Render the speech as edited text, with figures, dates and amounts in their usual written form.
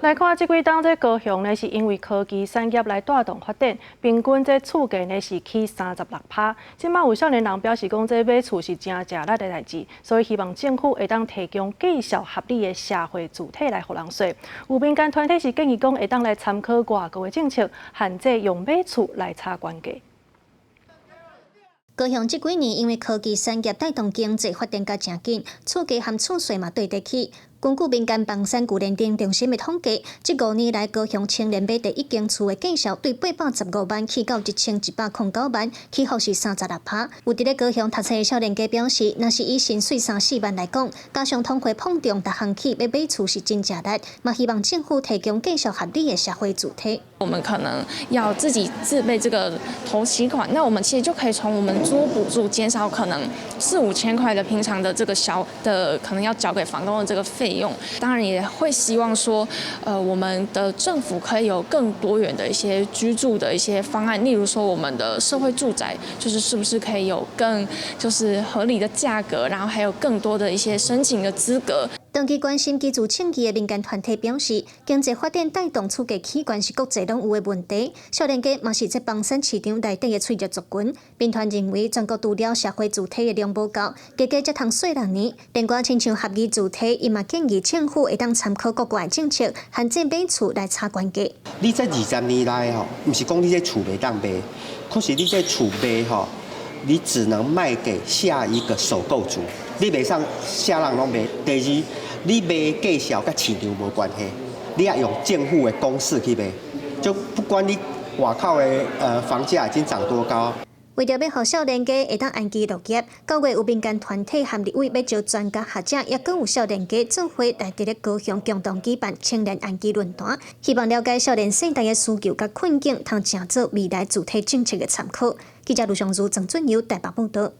来看，即几档这高雄呢，是因为科技产业来带动发展，平均这厝价呢是起36%。即马有少年人表示讲，这买厝是真食力的代志，所以希望政府会当提供绩效合理的社会主体来互人说。有民间团体是建议讲，会当来参考外国的政策，限制用买厝来查关价。 高雄这几年因为科技产业带动经济发展甲真紧，厝价含厝税嘛对得起。根据民间房产巨联定中心的统计，这5年来高雄青年买第一间厝的计数对815万起到1109万，起幅是36%。有伫咧高雄读册的少年家表示，若是以薪水3、4万来讲，加上通货膨胀，逐项起要买厝是真吃力，嘛希望政府提供绩效合理的社会主体。我们可能要自己自备这个头期款，那我们其实就可以从我们租补助减少可能4、5千块的平常的这个可能要缴给房东的这个费用。当然也会希望说，我们的政府可以有更多元的一些居住的一些方案，例如说我们的社会住宅，是不是可以有更合理的价格，然后还有更多的一些申请的资格。 长期关心居住清气的民间团体表示，经济发展带动厝价起悬是国际拢有的问题。少年家嘛是这房产市场内底的脆弱族群。民团认为，全国除了社会主体的量不够，加才通说6年。连我亲像合议主体，伊嘛建议政府会当参考国外政策，限制买厝来查关价。你这20年来吼，唔是讲你这厝袂当卖，可是你这厝卖吼，你只能卖给下一个首购族，你袂上下人拢卖。第二， 你卖价销甲市场无关系，你要用政府的公式去卖，就不管你外口的房价已经涨多高。为着要让少年家会当安居乐业，9月有民间团体和立委要招专家学者，也更有少年家做伙来伫咧高雄共同举办青年安居论坛，希望了解少年世代的需求甲困境，通成做未来主体政策的参考。记者卢尚如、郑俊尧台北报道。